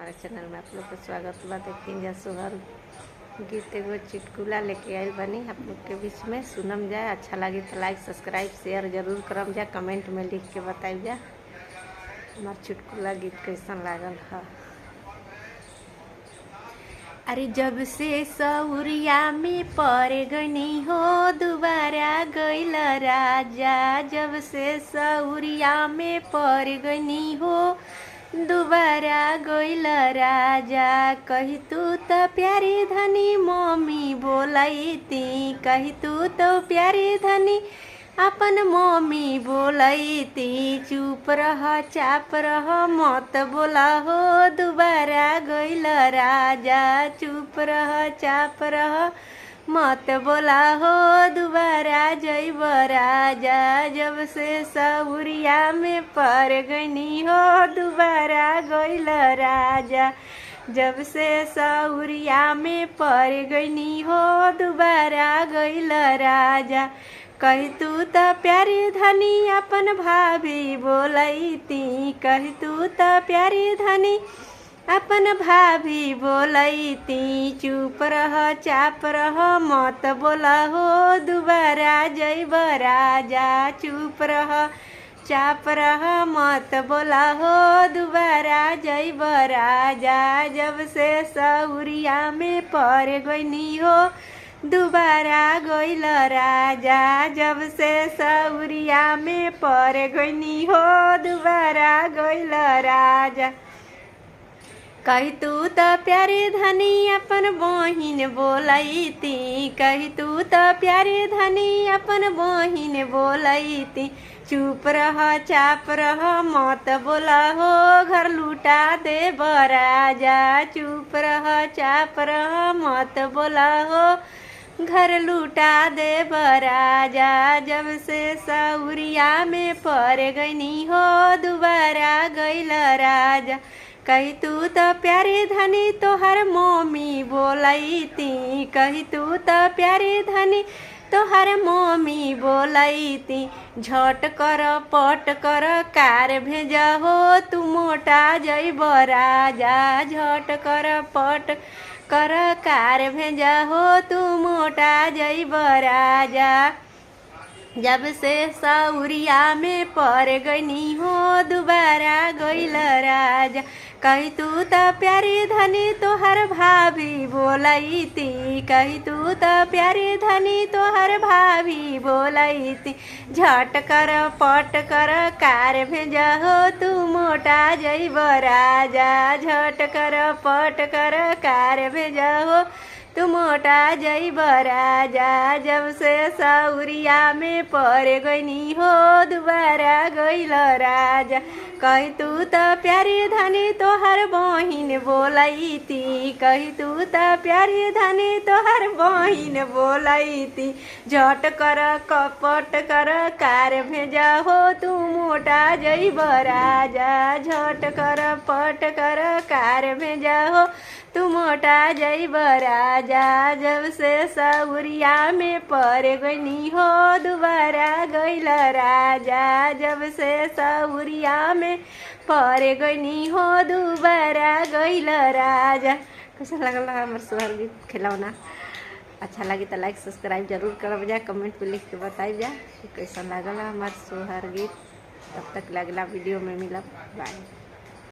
हमारे चैनल में आप लोग का स्वागत बा। देखिए जा सोहर गीत एगो चुटकुला लेके आयल बनी आप लोग के बीच में। सुनम जाए, अच्छा लगी तो लाइक सब्सक्राइब शेयर जरूर करम जा, कमेंट में लिख के बताइब जा हमार चुटकुला गीत कैसन लागल है। अरे जब से सौरिया में पड़ गनी हो दोबारा गइल राजा, जब से सौरिया में पड़ गनी हो दोबारा गइल राजा। कही तू तो प्यारी धनी मम्मी बोलैती, कही तू तो प्यारी धनी अपन मम्मी बोलैती। चुप रह चाप रह मत बोला हो दोबारा गइल राजा, चुप रह चाप रह मत बोला हो दोबारा जइब राजा। जब से सौरिया में पड़ गनी हो दोबारा गइल राजा, जब से सौरिया में पड़ गनी हो दोबारा गइल राजा। कही तू तो प्यारी धनी अपन भाभी बोलैती, कही तू तो प्यारी धनी अपन भाभी बोलैती। चुप रह चाप रह मत बोला हो दोबारा जइब राजा, चुप रह चाप रह मत बोला हो दोबारा जइब राजा। जब से सौरिया में पड़ गनी हो दोबारा गइल राजा, जब से सौरिया में पड़ गनी हो दोबारा गइल राजा। कही तू तो प्यारे धनी अपन बहिन बोलैती, कही तू तो प्यारे धनी अपन बहिन बोलैती। चुप रह चाप रह मत बोला हो घर लुटा दे राजा, चुप रह चाप रह मत बोला हो घर लुटा दे राजा। जब से सौरिया में पड़ गनी हो दोबारा गइल राजा। कही तू तो प्यारे धनी तोहर मम्मी बोलैती, कही तू तो प्यारे धनी तोहर मम्मी बोलैती। झट कर पट कर कार भेजा हो तू मोटा जइब राजा, झट कर पट कर कार भेजा हो तू मोटा जइब राजा। जब से सौरिया में पड़ गनी हो दोबारा गइल राजा। कही तू तो प्यारी धनी तोहर भाभी बोलैती, कही तू तो प्यारी धनी तोहर भाभी बोलैती। झट कर पट कर कार भेजा हो तू मोटा जइब राजा, झट कर पट कर कार भेजा हो तू मोटा जइब राजा। जब से सौरिया में पड़ गनी हो दोबारा गइल राजा। कही तू तो प्यारी धनी तोहर बहिन बोलैती, कही तू तो प्यारी धनी तोहर बहिन बोलैती। झट कर कपट कर कार भेजा हो तू मोटा जइब राजा, झट कर पट कर कार भेजा हो तू मोटा जइब राजा। जब से सौरिया में पड़ गनी हो दोबारा गइल राजा, जब से सौरिया में पड़ गनी हो दोबारा गइल राजा। कैसा लगल हमार सोहर गीत खिलौना? अच्छा लगी तो लाइक सब्सक्राइब जरूर करब जा, कमेंट में लिख के बताइब जा कि कैसा लागल हमार सोहर गीत। तब तक अगला वीडियो में मिलब, बाय।